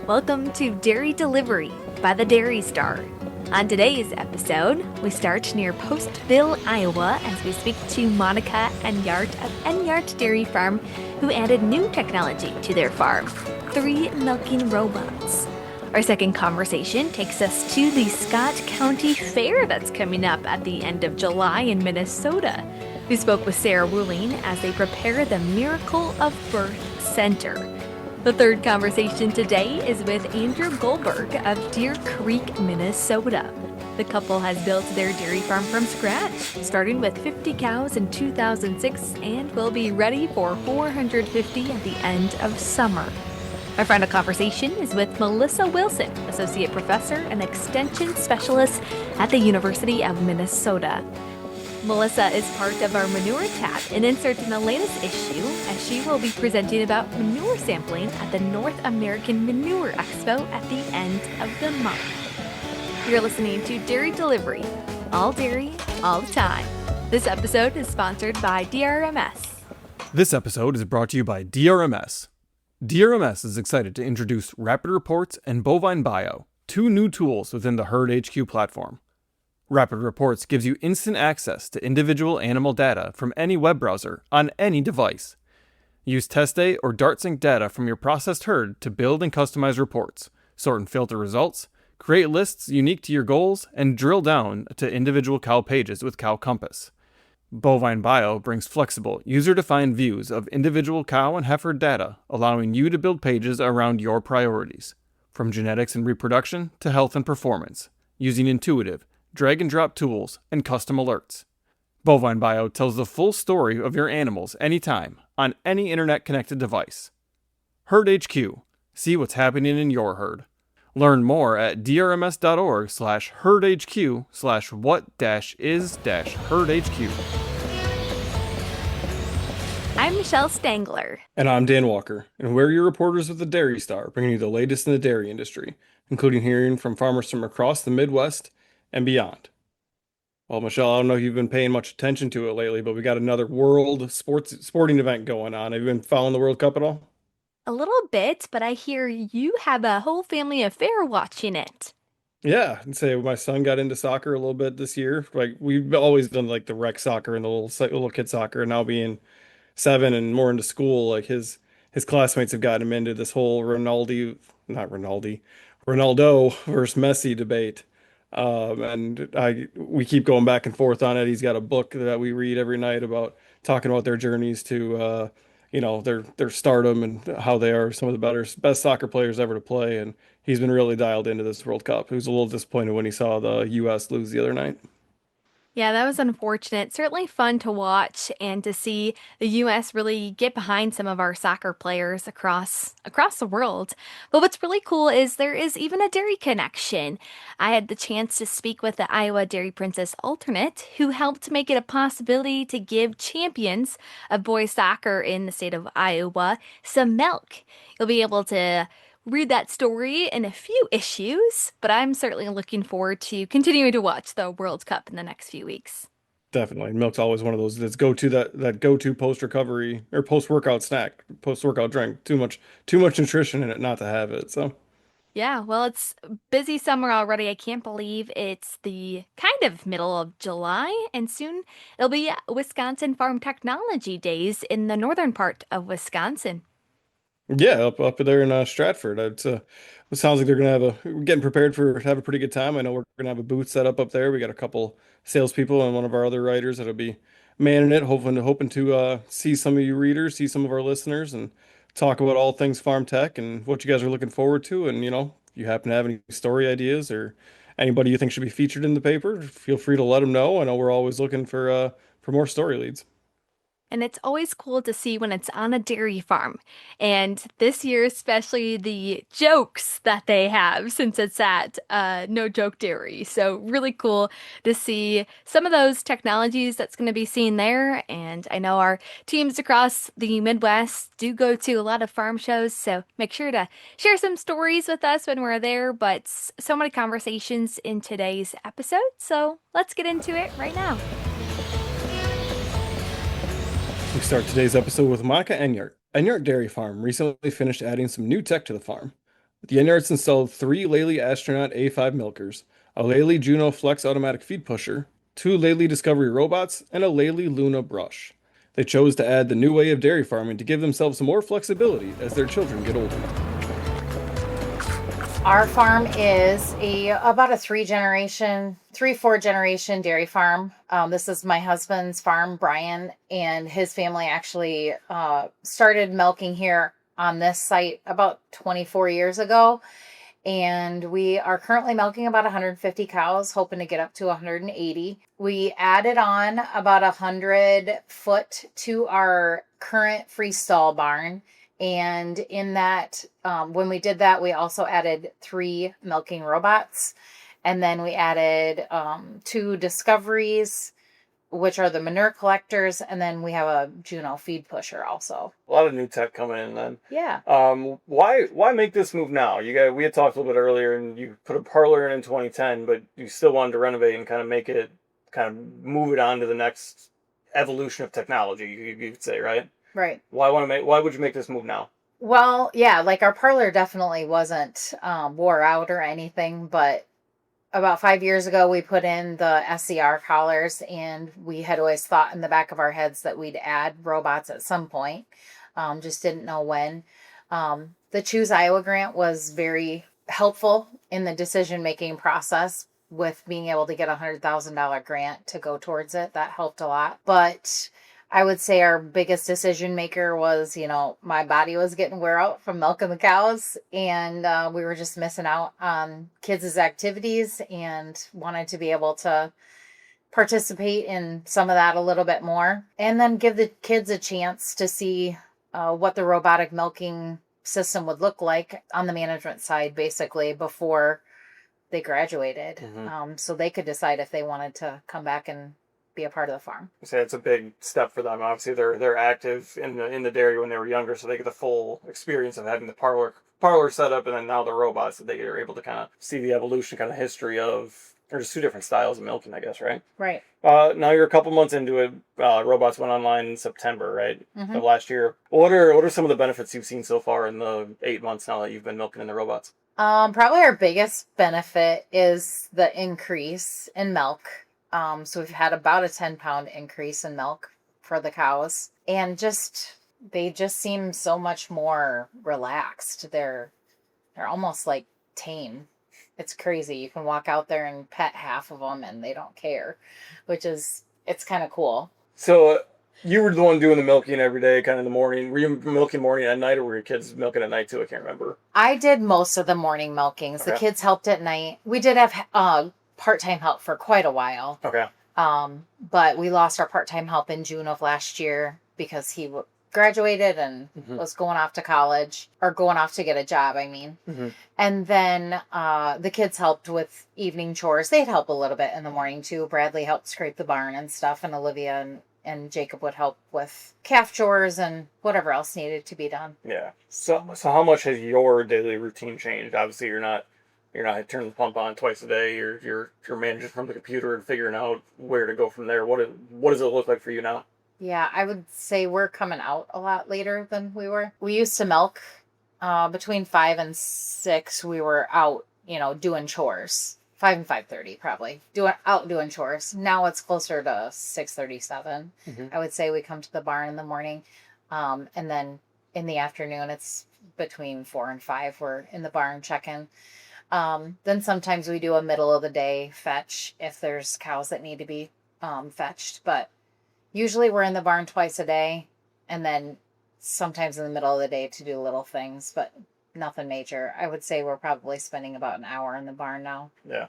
Welcome to Dairy Delivery by the Dairy Star. On today's episode, we start near Postville, Iowa, as we speak to Monica Enyart of Enyart Dairy Farm, who added new technology to their farm, 3 milking robots. Our second conversation takes us to the Scott County Fair that's coming up at the end of July in Minnesota. We spoke with Sarah Wooling as they prepare the Miracle of Birth Center. The third conversation today is with Andrew Goldberg of Deer Creek, Minnesota. The couple has built their dairy farm from scratch, starting with 50 cows in 2006 and will be ready for 450 at the end of summer. Our final conversation is with Melissa Wilson, Associate Professor and Extension Specialist at the University of Minnesota. Melissa is part of our Manure tab and insert in the latest issue, as she will be presenting about manure sampling at the North American Manure Expo at the end of the month. You're listening to Dairy Delivery, all dairy, all the time. This episode is sponsored by DRMS. This episode is brought to you by DRMS. DRMS is excited to introduce Rapid Reports and Bovine Bio, 2 new tools within the Herd HQ platform. Rapid Reports gives you instant access to individual animal data from any web browser on any device. Use TestDay or DartSync data from your processed herd to build and customize reports, sort and filter results, create lists unique to your goals, and drill down to individual cow pages with Cow Compass. Bovine Bio brings flexible, user-defined views of individual cow and heifer data, allowing you to build pages around your priorities, from genetics and reproduction to health and performance, using intuitive, drag-and-drop tools, and custom alerts. Bovine Bio tells the full story of your animals anytime, on any internet-connected device. Herd HQ. See what's happening in your herd. Learn more at drms.org/herd-HQ/what-is-herd-HQ. I'm Michelle Stangler. And I'm Dan Walker, and we're your reporters with the Dairy Star, bringing you the latest in the dairy industry, including hearing from farmers from across the Midwest and beyond. Well, Michelle, I don't know if you've been paying much attention to it lately, but we got another world sporting event going on. Have you been following the World Cup at all? A little bit, but I hear you have a whole family affair watching it. Yeah, and say my son got into soccer a little bit this year. Like we've always done like the rec soccer and the little kid soccer, and now being 7 and more into school, like his classmates have gotten him into this whole Ronaldo versus Messi debate. And we keep going back and forth on it. He's got a book that we read every night about talking about their journeys to, their stardom and how they are some of the best soccer players ever to play. And he's been really dialed into this World Cup. He was a little disappointed when he saw the U.S. lose the other night. Yeah, that was unfortunate. Certainly fun to watch and to see the U.S. really get behind some of our soccer players across the world. But what's really cool is there is even a dairy connection. I had the chance to speak with the Iowa Dairy Princess alternate, who helped make it a possibility to give champions of boys soccer in the state of Iowa some milk. You'll be able to read that story in a few issues, but I'm certainly looking forward to continuing to watch the World Cup in the next few weeks. Definitely. Milk's always one of those that's that go-to post-recovery or post-workout snack, post-workout drink. Too much nutrition in it not to have it. So Yeah, well, it's busy summer already. I can't believe it's the kind of middle of July, and soon it'll be Wisconsin Farm Technology Days in the northern part of Wisconsin. yeah, up there in Stratford. It sounds like they're gonna we're getting prepared to have a pretty good time. I know we're gonna have a booth set up there. We got a couple salespeople and one of our other writers that'll be manning it, hoping to see some of you readers, see some of our listeners, and talk about all things farm tech and what you guys are looking forward to. And if you happen to have any story ideas or anybody you think should be featured in the paper, feel free to let them know. I know we're always looking for more story leads. And it's always cool to see when it's on a dairy farm. And this year, especially the jokes that they have since it's at No Joke Dairy. So really cool to see some of those technologies that's going to be seen there. And I know our teams across the Midwest do go to a lot of farm shows. So make sure to share some stories with us when we're there. But so many conversations in today's episode. So let's get into it right now. We start today's episode with Monica Enyart. Enyart Dairy Farm recently finished adding some new tech to the farm. The Enyarts installed three Lely Astronaut A5 milkers, a Lely Juno Flex automatic feed pusher, two Lely Discovery robots, and a Lely Luna brush. They chose to add the new way of dairy farming to give themselves more flexibility as their children get older. Our farm is about a four generation dairy farm. This is my husband's farm, Brian, and his family actually started milking here on this site about 24 years ago. And we are currently milking about 150 cows, hoping to get up to 180. We added on about 100 foot to our current freestall barn. And in that, when we did that, we also added 3 milking robots. And then we added 2 Discoveries, which are the manure collectors. And then we have a Juno feed pusher also. A lot of new tech coming in then. Yeah. Why make this move now? We had talked a little bit earlier, and you put a parlor in 2010, but you still wanted to renovate and kind of move it on to the next evolution of technology. You could say, right? Right. Why would you make this move now? Well, yeah, like our parlor definitely wasn't wore out or anything, but about 5 years ago, we put in the SCR collars, and we had always thought in the back of our heads that we'd add robots at some point. Just didn't know when. The Choose Iowa grant was very helpful in the decision-making process with being able to get a $100,000 grant to go towards it. That helped a lot. But I would say our biggest decision maker was, my body was getting wear out from milking the cows, and we were just missing out on kids' activities and wanted to be able to participate in some of that a little bit more. And then give the kids a chance to see what the robotic milking system would look like on the management side, basically, before they graduated. Mm-hmm. So they could decide if they wanted to come back and be a part of the farm. So it's a big step for them. Obviously, they're active in the dairy when they were younger, so they get the full experience of having the parlor set up, and then now the robots that they are able to kind of see the evolution, kind of history of. There's 2 different styles of milking, I guess, right? Right. Now you're a couple months into it. Robots went online in September, right, Mm-hmm. of last year. What are some of the benefits you've seen so far in the 8 months now that you've been milking in the robots? Probably our biggest benefit is the increase in milk. So we've had about a 10-pound increase in milk for the cows, and they just seem so much more relaxed. They're almost like tame. It's crazy. You can walk out there and pet half of them and they don't care, it's kind of cool. So you were the one doing the milking every day, kind of in the morning. Were you milking morning and night, or were your kids milking at night too? I can't remember. I did most of the morning milkings. Okay. The kids helped at night. We did have part-time help for quite a while. Okay. But we lost our part-time help in June of last year because he graduated and Mm-hmm. was going off to college, or going off to get a job, I mean. Mm-hmm. And then the kids helped with evening chores. They'd help a little bit in the morning too. Bradley helped scrape the barn and stuff, and Olivia and Jacob would help with calf chores and whatever else needed to be done. Yeah. So how much has your daily routine changed? Obviously, you're not turning the pump on twice a day. You're managing from the computer and figuring out where to go from there. What does it look like for you now? Yeah, I would say we're coming out a lot later than we were. We used to milk between 5 and 6. We were out, doing chores. 5 and 5:30 probably doing chores. Now it's closer to 6:37. Mm-hmm. I would say we come to the barn in the morning, and then in the afternoon it's between 4 and 5. We're in the barn checking. Then sometimes we do a middle of the day fetch if there's cows that need to be fetched, but usually we're in the barn twice a day, and then sometimes in the middle of the day to do little things, but nothing major. I would say we're probably spending about an hour in the barn now. Yeah.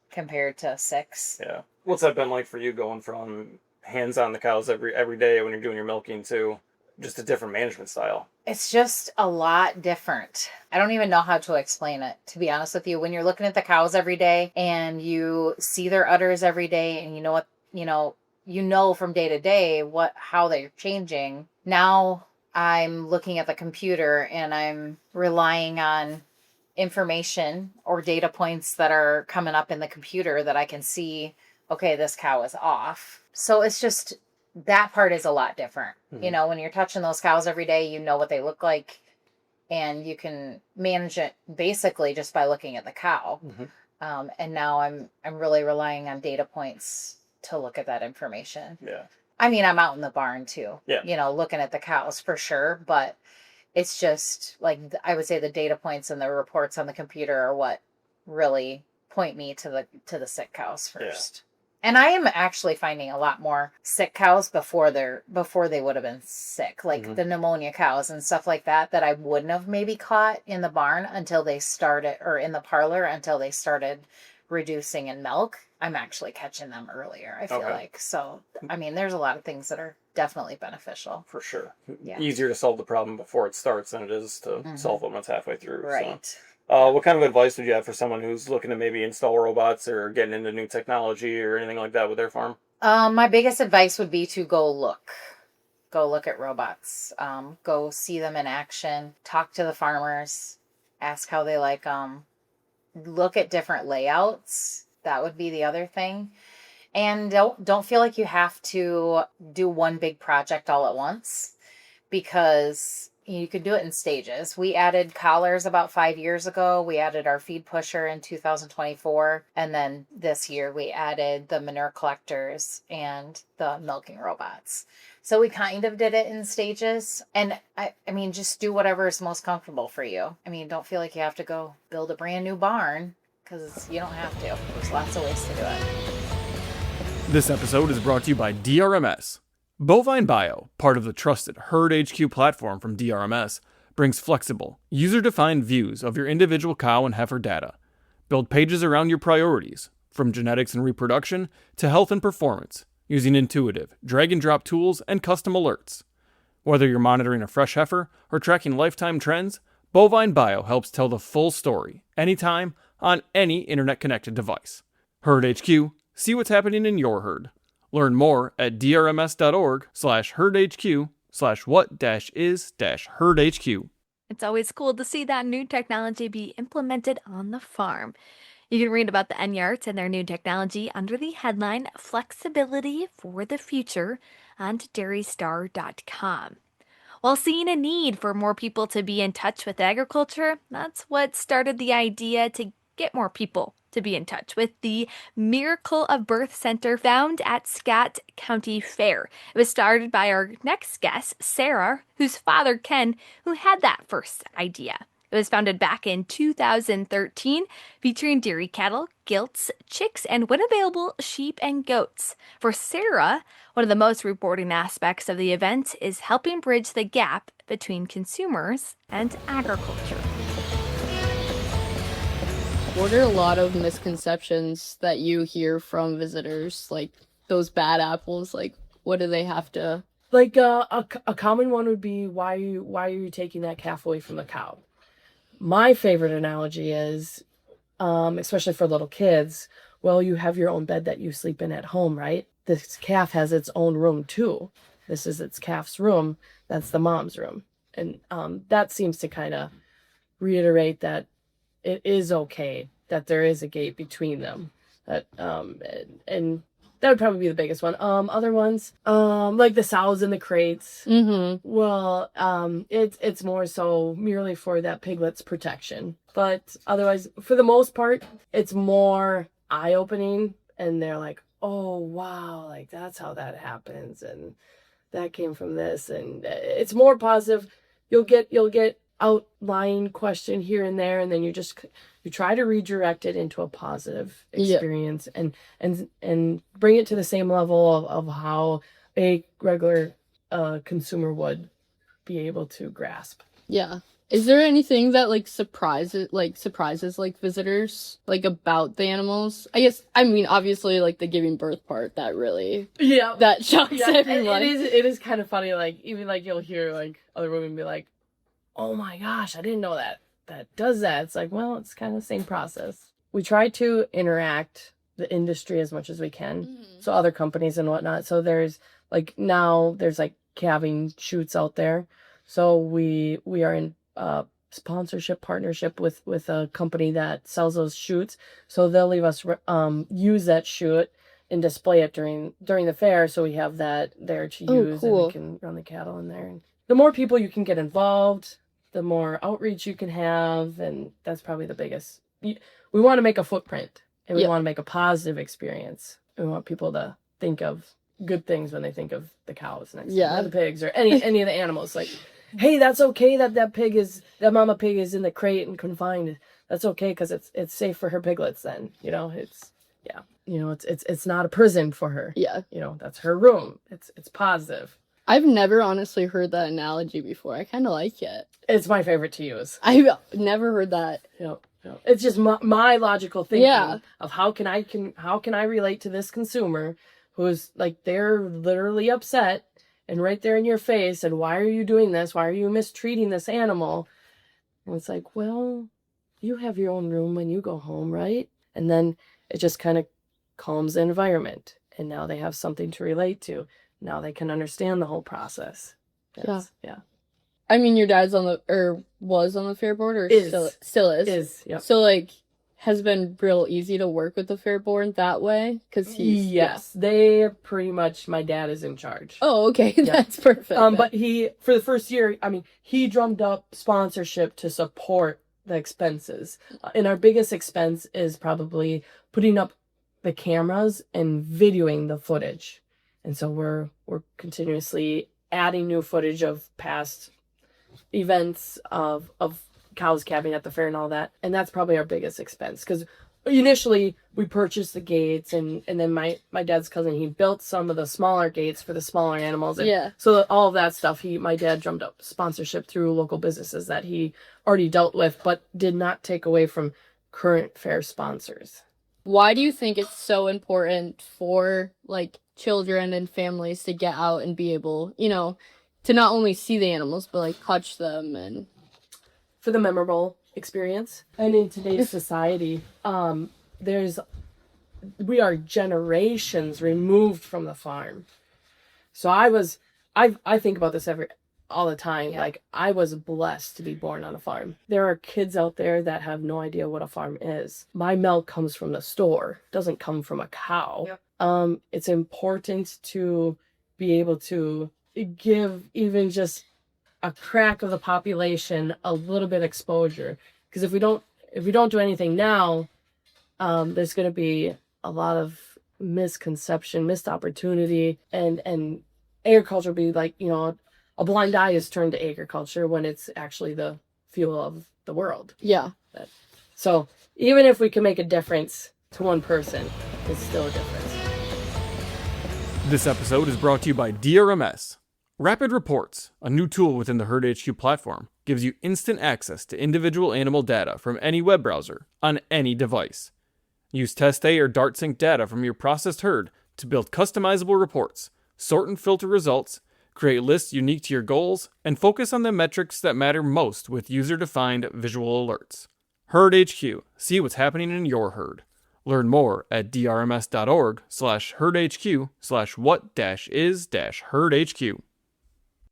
Compared to 6. Yeah. What's that been like for you, going from hands on the cows every day when you're doing your milking to just a different management style? It's just a lot different. I don't even know how to explain it, to be honest with you. When you're looking at the cows every day and you see their udders every day, and you know from day to day how they're changing. Now I'm looking at the computer and I'm relying on information or data points that are coming up in the computer that I can see, okay, this cow is off. So it's just, that part is a lot different. Mm-hmm. When you're touching those cows every day, you know what they look like and you can manage it basically just by looking at the cow. And now I'm really relying on data points to look at that information. Yeah. I mean, I'm out in the barn too, Yeah. looking at the cows for sure, but it's just like I would say the data points and the reports on the computer are what really point me to the sick cows first. And I am actually finding a lot more sick cows before they would have been sick, like the pneumonia cows and stuff like that I wouldn't have maybe caught in the barn until they started, or in the parlor until they started reducing in milk. I'm actually catching them earlier, I feel like. So, I mean, there's a lot of things that are definitely beneficial. For sure. Yeah. Easier to solve the problem before it starts than it is to solve it when it's halfway through. Right. So. What kind of advice would you have for someone who's looking to maybe install robots or getting into new technology or anything like that with their farm? My biggest advice would be to go look at robots. Go see them in action, talk to the farmers, ask how they like them, look at different layouts. That would be the other thing. And don't feel like you have to do one big project all at once, because you could do it in stages. We added collars about 5 years ago. We added our feed pusher in 2024. And then this year we added the manure collectors and the milking robots. So we kind of did it in stages. And I mean, just do whatever is most comfortable for you. I mean, don't feel like you have to go build a brand new barn, because you don't have to. There's lots of ways to do it. This episode is brought to you by DRMS. Bovine Bio, part of the trusted Herd HQ platform from DRMS, brings flexible, user-defined views of your individual cow and heifer data. Build pages around your priorities, from genetics and reproduction to health and performance, using intuitive, drag-and-drop tools and custom alerts. Whether you're monitoring a fresh heifer or tracking lifetime trends, Bovine Bio helps tell the full story, anytime, on any internet-connected device. Herd HQ, see what's happening in your herd. Learn more at drms.org/herdhq/what-is-herdhq. It's always cool to see that new technology be implemented on the farm. You can read about the Enyarts and their new technology under the headline Flexibility for the Future on dairystar.com. While seeing a need for more people to be in touch with agriculture, that's what started the idea to get more people to be in touch with the Miracle of Birth Center found at Scott County Fair. It was started by our next guest, Sarah, whose father, Ken, who had that first idea. It was founded back in 2013, featuring dairy cattle, gilts, chicks, and when available, sheep and goats. For Sarah, one of the most rewarding aspects of the event is helping bridge the gap between consumers and agriculture. What are a lot of misconceptions that you hear from visitors? Like those bad apples, like what do they have to... Like a common one would be, why are you taking that calf away from the cow? My favorite analogy is, especially for little kids, well, you have your own bed that you sleep in at home, right? This calf has its own room too. This is its calf's room. That's the mom's room. And that seems to kind of reiterate that it is okay that there is a gate between them. That and that would probably be the biggest one. Other ones, like the sows in the crates. Mm-hmm. Well, it's more so merely for that piglet's protection. But otherwise, for the most part, it's more eye-opening, and they're like, oh wow, like that's how that happens, and that came from this, and it's more positive. You'll get outlying question here and there, and then you try to redirect it into a positive experience. Yep. and bring it to the same level of how a regular consumer would be able to grasp. Yeah. Is there anything that surprises visitors about the animals? I mean obviously the giving birth part, that really that shocks everyone. It is kind of funny, even you'll hear other women be like, oh my gosh, I didn't know that does that. It's well, it's kind of the same process. We try to interact the industry as much as we can. Mm-hmm. So other companies and whatnot. So there's now there's calving shoots out there. So we are in sponsorship partnership with a company that sells those shoots. So they'll leave us use that shoot and display it during the fair. So we have that there to use. Cool. And we can run the cattle in there. And the more people you can get involved, the more outreach you can have, and that's probably the biggest. We want to make a footprint, and we want to make a positive experience. We want people to think of good things when they think of the cows next to or the pigs or any of the animals. Like, hey, that's okay that that mama pig is in the crate and confined. That's okay because it's safe for her piglets. Then it's not a prison for her. Yeah, that's her room. It's positive. I've never honestly heard that analogy before. I kind of like it. It's my favorite to use. I've never heard that. It's just my logical thinking of how can I relate to this consumer who's like, they're literally upset and right there in your face, and why are you doing this? Why are you mistreating this animal? And it's like, well, you have your own room when you go home, right? And then it just kind of calms the environment, and now they have something to relate to. Now they can understand the whole process. Yeah. I mean, your dad's was on the fair board, or still is. Yeah. So like, has been real easy to work with the fair board that way, because they pretty much, my dad is in charge. Oh, okay, that's perfect. But he, for the first year, he drummed up sponsorship to support the expenses, and our biggest expense is probably putting up the cameras and videoing the footage. And so we're continuously adding new footage of past events of cows calving at the fair and all that. And that's probably our biggest expense, because initially we purchased the gates, and then my dad's cousin, he built some of the smaller gates for the smaller animals. And so all of that stuff, my dad drummed up sponsorship through local businesses that he already dealt with, but did not take away from current fair sponsors. Why do you think it's so important for like children and families to get out and be able, to not only see the animals, but like touch them? And for the memorable experience. And in today's society, we are generations removed from the farm. So I think about this all the time. Like, I was blessed to be born on a farm. There are kids out there that have no idea what a farm is. My milk comes from the store, it doesn't come from a cow. It's important to be able to give even just a crack of the population a little bit exposure, because if we don't do anything now, there's going to be a lot of misconception, missed opportunity, and agriculture will be like, a blind eye is turned to agriculture when it's actually the fuel of the world. So even if we can make a difference to one person, it's still a difference. This episode is brought to you by DRMS. Rapid Reports, a new tool within the Herd HQ platform, gives you instant access to individual animal data from any web browser on any device. Use Test A or DartSync data from your processed herd to build customizable reports, sort and filter results, create lists unique to your goals, and focus on the metrics that matter most with user-defined visual alerts. Herd HQ. See what's happening in your herd. Learn more at drms.org/herdhq/what-is-herdhq.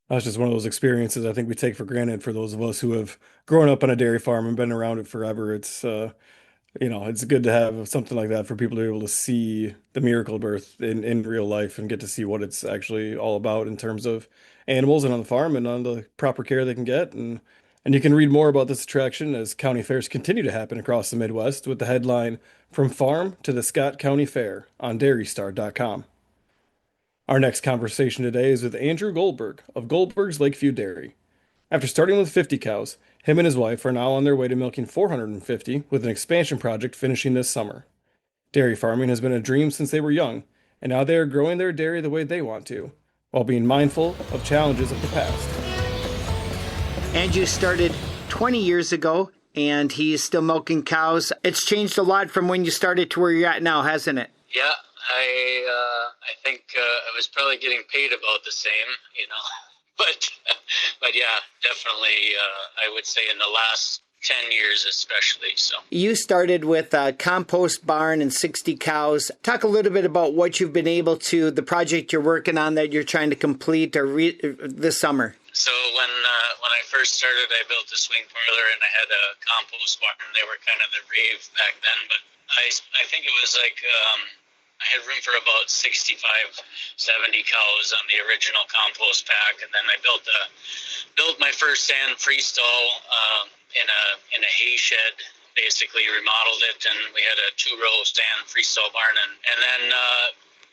That's just one of those experiences I think we take for granted for those of us who have grown up on a dairy farm and been around it forever. It's it's good to have something like that for people to be able to see the miracle birth in real life and get to see what it's actually all about in terms of animals and on the farm and on the proper care they can get. And you can read more about this attraction as county fairs continue to happen across the Midwest with the headline, "From Farm to the Scott County Fair" on dairystar.com. Our next conversation today is with Andrew Goldberg of Goldberg's Lakeview Dairy. After starting with 50 cows, him and his wife are now on their way to milking 450 with an expansion project finishing this summer. Dairy farming has been a dream since they were young, and now they are growing their dairy the way they want to, while being mindful of challenges of the past. Andrew started 20 years ago, and he's still milking cows. It's changed a lot from when you started to where you're at now, hasn't it? Yeah, I think I was probably getting paid about the same, but yeah, definitely, I would say in the last 10 years especially. So you started with a compost barn and 60 cows. Talk a little bit about what you've been able to, the project you're working on that you're trying to complete this summer. So when I first started, I built a swing parlor and I had a compost barn. They were kind of the rave back then, but I think it was like I had room for about 65, 70 cows on the original compost pack, and then I built my first sand freestall in a hay shed. Basically remodeled it, and we had a 2-row sand freestall barn, and then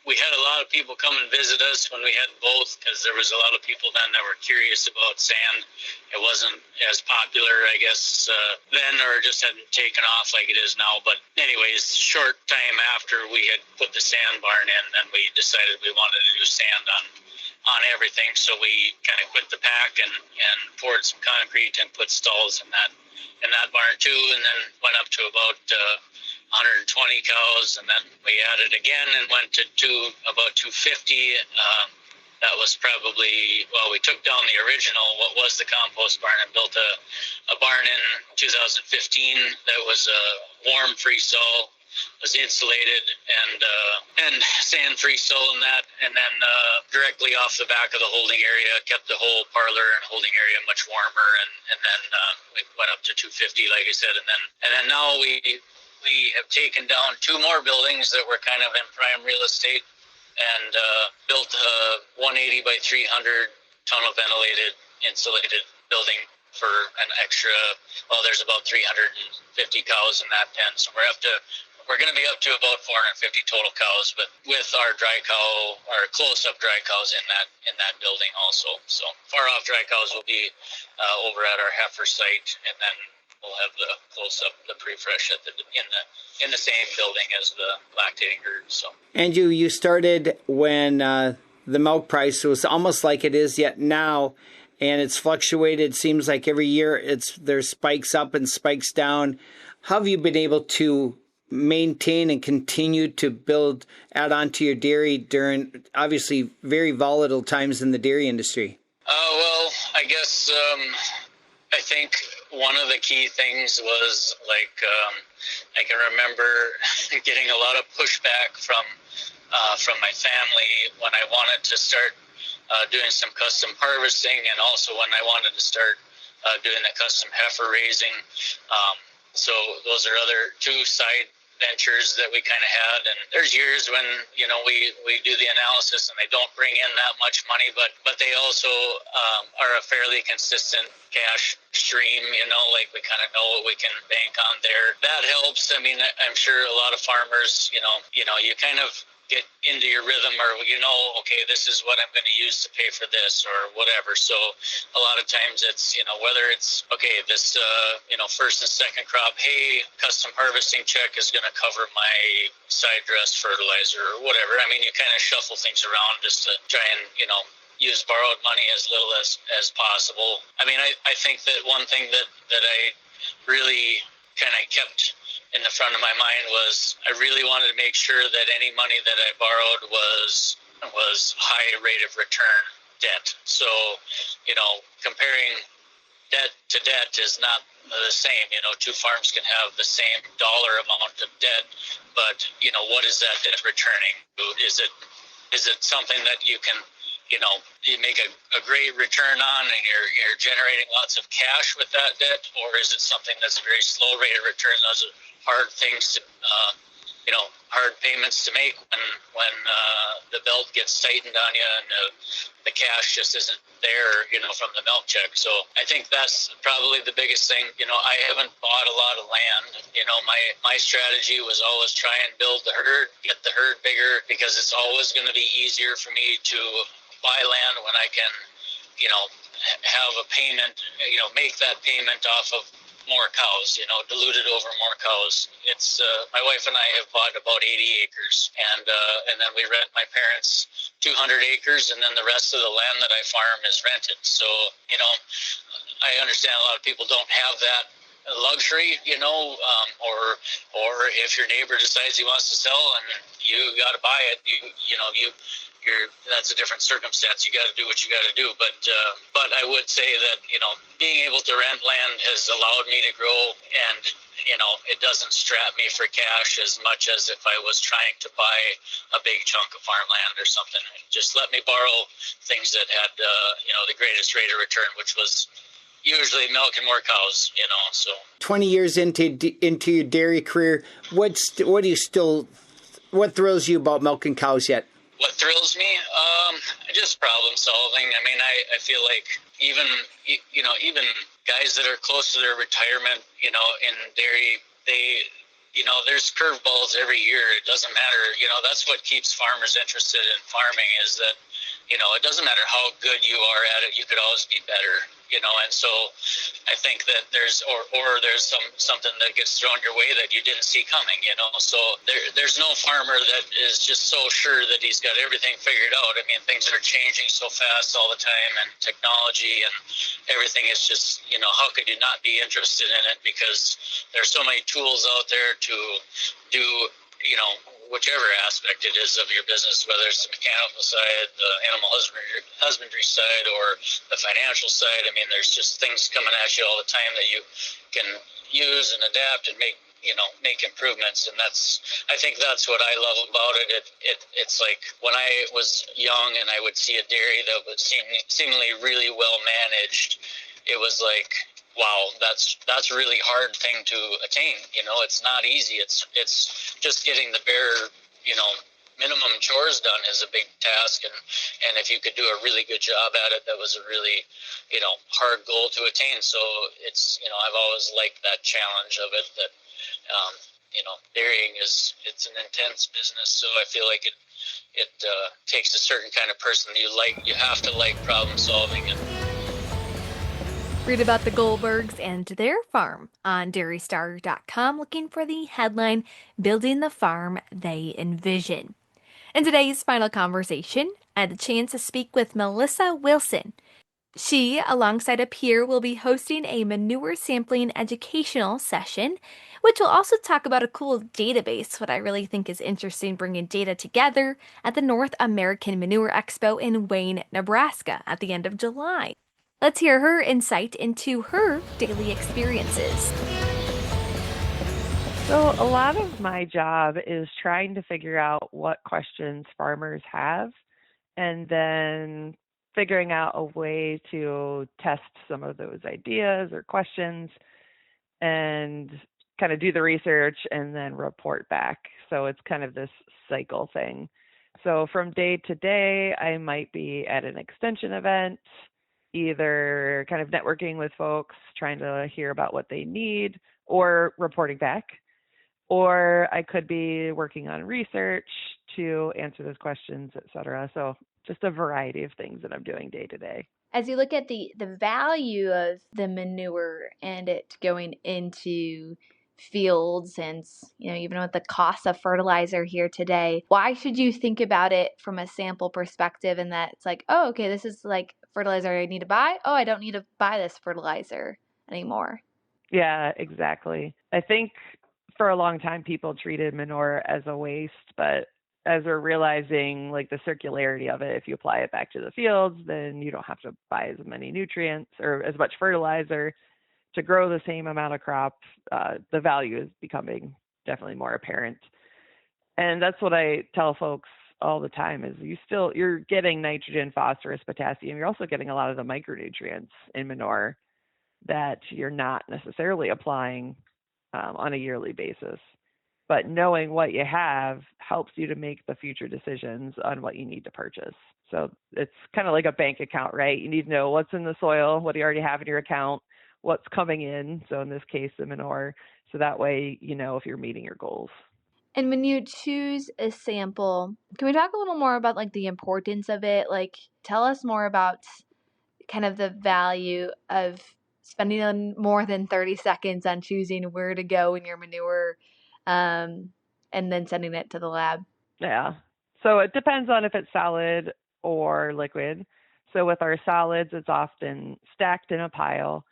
we had a lot of people come and visit us when we had both, because there was a lot of people then that were curious about sand. It wasn't as popular, I guess, then, or just hadn't taken off like it is now. But anyways, short time after we had put the sand barn in, then we decided we wanted to do sand on everything. So we kind of quit the pack and poured some concrete and put stalls in that barn too, and then went up to about 120 cows, and then we added again and went to about 250. That was probably, well, we took down the original, what was the compost barn, and built a barn in 2015 that was a warm freestall, was insulated and sand freestall in that, and then directly off the back of the holding area, kept the whole parlor and holding area much warmer, and then we went up to 250, like I said, and then now we have taken down 2 more buildings that were kind of in prime real estate, and built a 180 by 300 tunnel ventilated insulated building for an extra, well, there's about 350 cows in that pen, so we're going to be up to about 450 total cows, but with our dry cow, our close-up dry cows in that building also. So far-off dry cows will be over at our heifer site, and then we'll have the close-up, the pre-fresh in the same building as the lactating herd. So. And you started when the milk price was almost like it is yet now, and it's fluctuated. Seems like every year there's spikes up and spikes down. How have you been able to maintain and continue to add on to your dairy during obviously very volatile times in the dairy industry? Well, I guess I think one of the key things was I can remember getting a lot of pushback from my family when I wanted to start doing some custom harvesting, and also when I wanted to start doing the custom heifer raising. So those are other 2 side ventures that we kind of had, and there's years when we do the analysis and they don't bring in that much money, but they also are a fairly consistent cash stream. Like we kind of know what we can bank on there. That helps. I mean, I'm sure a lot of farmers, you kind of get into your rhythm, or okay, this is what I'm going to use to pay for this or whatever. So a lot of times it's whether it's okay, this first and second crop hay custom harvesting check is going to cover my side dress fertilizer or whatever. I mean, you kind of shuffle things around just to try and use borrowed money as little as possible. I mean, I think that one thing that I really kind of kept in the front of my mind was I really wanted to make sure that any money that I borrowed was high rate of return debt. So, comparing debt to debt is not the same. 2 farms can have the same dollar amount of debt, but what is that debt returning? Is it something that you can you make a great return on and you're generating lots of cash with that debt, or is it something that's a very slow rate of return? Those are hard things to, hard payments to make when the belt gets tightened on you and the cash just isn't there, from the milk check. So I think that's probably the biggest thing. I haven't bought a lot of land. My strategy was always try and build the herd, get the herd bigger, because it's always going to be easier for me to buy land when I can, have a payment, make that payment off of more cows, diluted over more cows. It's my wife and I have bought about 80 acres, and then we rent my parents 200 acres, and then the rest of the land that I farm is rented. So, I understand a lot of people don't have that luxury, or if your neighbor decides he wants to sell and you got to buy it, that's a different circumstance. You got to do what you got to do. But I would say that, being able to rent land has allowed me to grow, and, it doesn't strap me for cash as much as if I was trying to buy a big chunk of farmland or something. Just let me borrow things that had, the greatest rate of return, which was usually milk and more cows, so. 20 years into your dairy career, what what thrills you about milking cows yet? What thrills me? Just problem solving. I mean, I feel like even guys that are close to their retirement, in dairy, there's curveballs every year. It doesn't matter. That's what keeps farmers interested in farming is that, it doesn't matter how good you are at it. You could always be better. And so I think that there's something that gets thrown your way that you didn't see coming. So there's no farmer that is just so sure that he's got everything figured out. I mean, things are changing so fast all the time, and technology and everything is just, how could you not be interested in it? Because there's so many tools out there to do, whichever aspect it is of your business, whether it's the mechanical side, the animal husbandry side, or the financial side. I mean, there's just things coming at you all the time that you can use and adapt and make improvements. And I think that's what I love about it. It's like when I was young and I would see a dairy that was seemingly really well managed, it was like, wow, that's a really hard thing to attain. It's not easy. It's just getting the bare, minimum chores done is a big task. And if you could do a really good job at it, that was a really, hard goal to attain. So it's, I've always liked that challenge of it, that, dairying it's an intense business. So I feel like it takes a certain kind of person you have to like problem solving. And Read about the Goldbergs and their farm on dairystar.com, looking for the headline, Building the Farm They Envision. In today's final conversation, I had the chance to speak with Melissa Wilson. She, alongside a peer, will be hosting a manure sampling educational session, which will also talk about a cool database, what I really think is interesting, bringing data together at the North American Manure Expo in Wayne, Nebraska at the end of July. Let's hear her insight into her daily experiences. So a lot of my job is trying to figure out what questions farmers have and then figuring out a way to test some of those ideas or questions and kind of do the research and then report back. So it's kind of this cycle thing. So from day to day, I might be at an extension event, either kind of networking with folks, trying to hear about what they need, or reporting back. Or I could be working on research to answer those questions, et cetera. So just a variety of things that I'm doing day to day. As you look at the value of the manure and it going into fields and, even with the cost of fertilizer here today, why should you think about it from a sample perspective and that it's like, oh, okay, this is like fertilizer I need to buy. Oh, I don't need to buy this fertilizer anymore. Yeah, exactly. I think for a long time, people treated manure as a waste, but as we're realizing like the circularity of it, if you apply it back to the fields, then you don't have to buy as many nutrients or as much fertilizer to grow the same amount of crop. The value is becoming definitely more apparent. And that's what I tell folks all the time is you're getting nitrogen, phosphorus, potassium. You're also getting a lot of the micronutrients in manure that you're not necessarily applying on a yearly basis. But knowing what you have helps you to make the future decisions on what you need to purchase. So it's kind of like a bank account, right? You need to know what's in the soil, what do you already have in your account, what's coming in. So in this case, the manure. So that way, if you're meeting your goals. And when you choose a sample, can we talk a little more about like the importance of it? Like tell us more about kind of the value of spending more than 30 seconds on choosing where to go in your manure and then sending it to the lab. Yeah. So it depends on if it's solid or liquid. So with our solids, it's often stacked in a pile.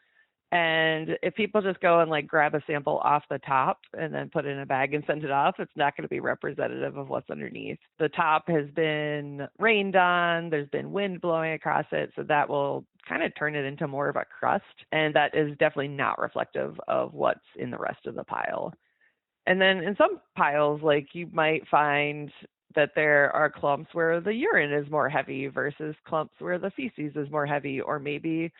And if people just go and like grab a sample off the top and then put it in a bag and send it off, it's not going to be representative of what's underneath. The top has been rained on, there's been wind blowing across it, so that will kind of turn it into more of a crust. And that is definitely not reflective of what's in the rest of the pile. And then in some piles, like you might find that there are clumps where the urine is more heavy versus clumps where the feces is more heavy, or maybe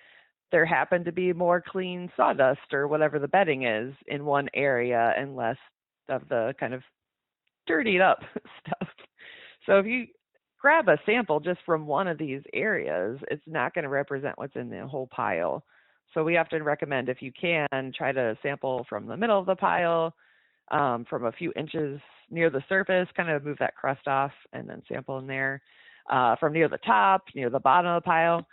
there happened to be more clean sawdust or whatever the bedding is in one area and less of the kind of dirtied up stuff. So if you grab a sample just from one of these areas, it's not going to represent what's in the whole pile. So we often recommend, if you can, try to sample from the middle of the pile, from a few inches near the surface, kind of move that crust off and then sample in there, from near the top, near the bottom of the pile,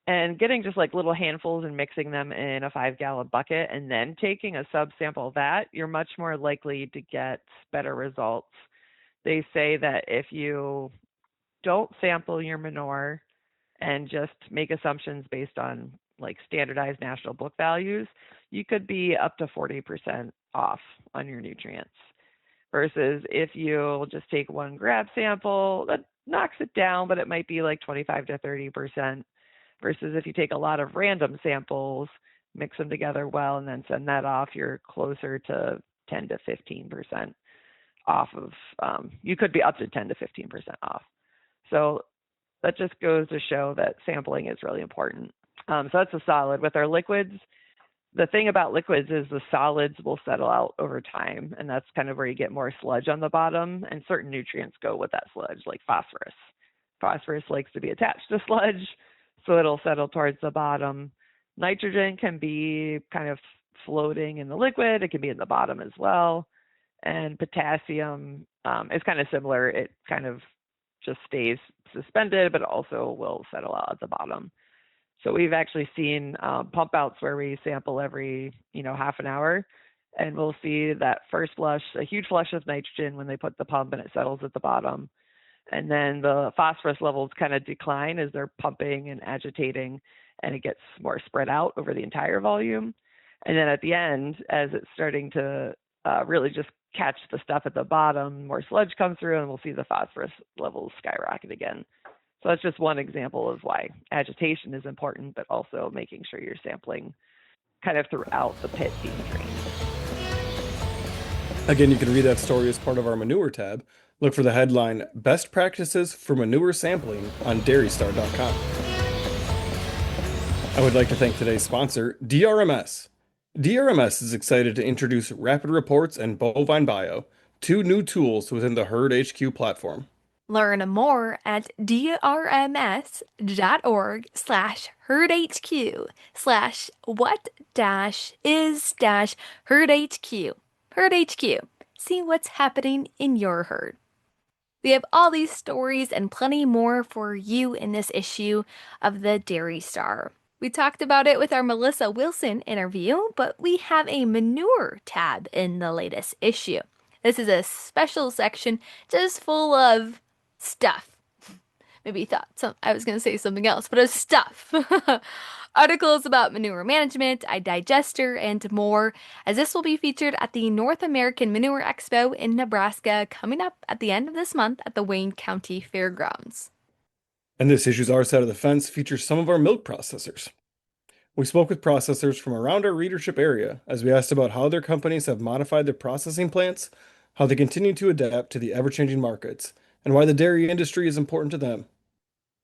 and getting just like little handfuls and mixing them in a 5-gallon bucket and then taking a subsample of that, you're much more likely to get better results. They say that if you don't sample your manure and just make assumptions based on like standardized national book values, you could be up to 40% off on your nutrients. Versus if you just take one grab sample, that knocks it down, but it might be like 25 to 30%. Versus if you take a lot of random samples, mix them together well, and then send that off, you're closer to 10 to 15% off of, you could be up to 10 to 15% off. So that just goes to show that sampling is really important. So that's a solid. With our liquids, the thing about liquids is the solids will settle out over time, and that's kind of where you get more sludge on the bottom, and certain nutrients go with that sludge, like phosphorus. Phosphorus likes to be attached to sludge, so it'll settle towards the bottom. Nitrogen can be kind of floating in the liquid. It can be in the bottom as well. And potassium is kind of similar. It kind of just stays suspended, but also will settle out at the bottom. So we've actually seen pump outs where we sample every, half an hour, and we'll see that first flush, a huge flush of nitrogen when they put the pump and it settles at the bottom. And then the phosphorus levels kind of decline as they're pumping and agitating, and it gets more spread out over the entire volume. And then at the end, as it's starting to really just catch the stuff at the bottom, more sludge comes through, and we'll see the phosphorus levels skyrocket again. So that's just one example of why agitation is important, but also making sure you're sampling kind of throughout the pit being drained. Again, you can read that story as part of our manure tab. Look for the headline, Best Practices for Manure Sampling on dairystar.com. I would like to thank today's sponsor, DRMS. DRMS is excited to introduce Rapid Reports and Bovine Bio, 2 new tools within the Herd HQ platform. Learn more at drms.org/herd-HQ/what-is-herd-HQ. Herd HQ. See what's happening in your herd. We have all these stories and plenty more for you in this issue of the Dairy Star. We talked about it with our Melissa Wilson interview, but we have a manure tab in the latest issue. This is a special section just full of stuff. Maybe you thought I was going to say something else, but it's stuff. Articles about manure management, a digester, and more, as this will be featured at the North American Manure Expo in Nebraska coming up at the end of this month at the Wayne County Fairgrounds. And this issue's Our Side of the Fence features some of our milk processors. We spoke with processors from around our readership area as we asked about how their companies have modified their processing plants, how they continue to adapt to the ever-changing markets, and why the dairy industry is important to them.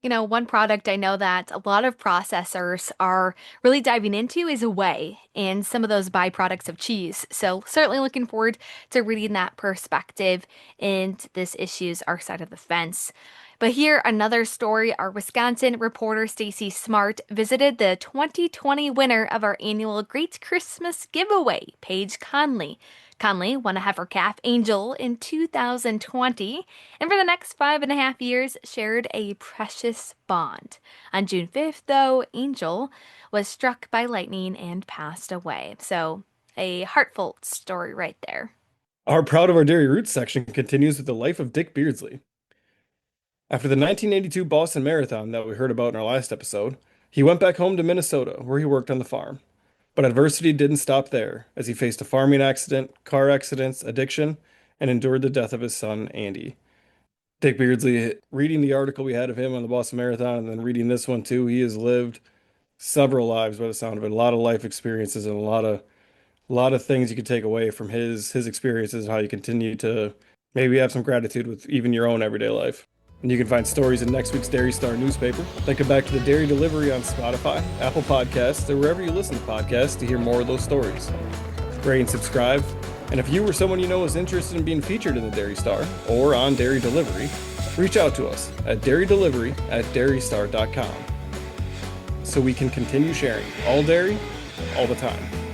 One product I know that a lot of processors are really diving into is whey and some of those byproducts of cheese. So certainly looking forward to reading that perspective in this issue's Our Side of the Fence. But here, another story. Our Wisconsin reporter Stacy Smart visited the 2020 winner of our annual Great Christmas giveaway, Paige Conley. Conley won a heifer calf, Angel, in 2020, and for the next 5.5 years shared a precious bond. On June 5th, though, Angel was struck by lightning and passed away. So, a heartfelt story right there. Our Proud of Our Dairy Roots section continues with the life of Dick Beardsley. After the 1982 Boston Marathon that we heard about in our last episode, he went back home to Minnesota, where he worked on the farm. But adversity didn't stop there, as he faced a farming accident, car accidents, addiction, and endured the death of his son, Andy. Dick Beardsley, reading the article we had of him on the Boston Marathon, and then reading this one too, he has lived several lives by the sound of it, a lot of life experiences and a lot of things you could take away from his experiences and how you continue to maybe have some gratitude with even your own everyday life. And you can find stories in next week's Dairy Star newspaper. Then come back to the Dairy Delivery on Spotify, Apple Podcasts, or wherever you listen to podcasts to hear more of those stories. Rate and subscribe, And if you or someone you know is interested in being featured in the Dairy Star or on Dairy Delivery, reach out to us at dairydelivery@dairystar.com so we can continue sharing all dairy all the time.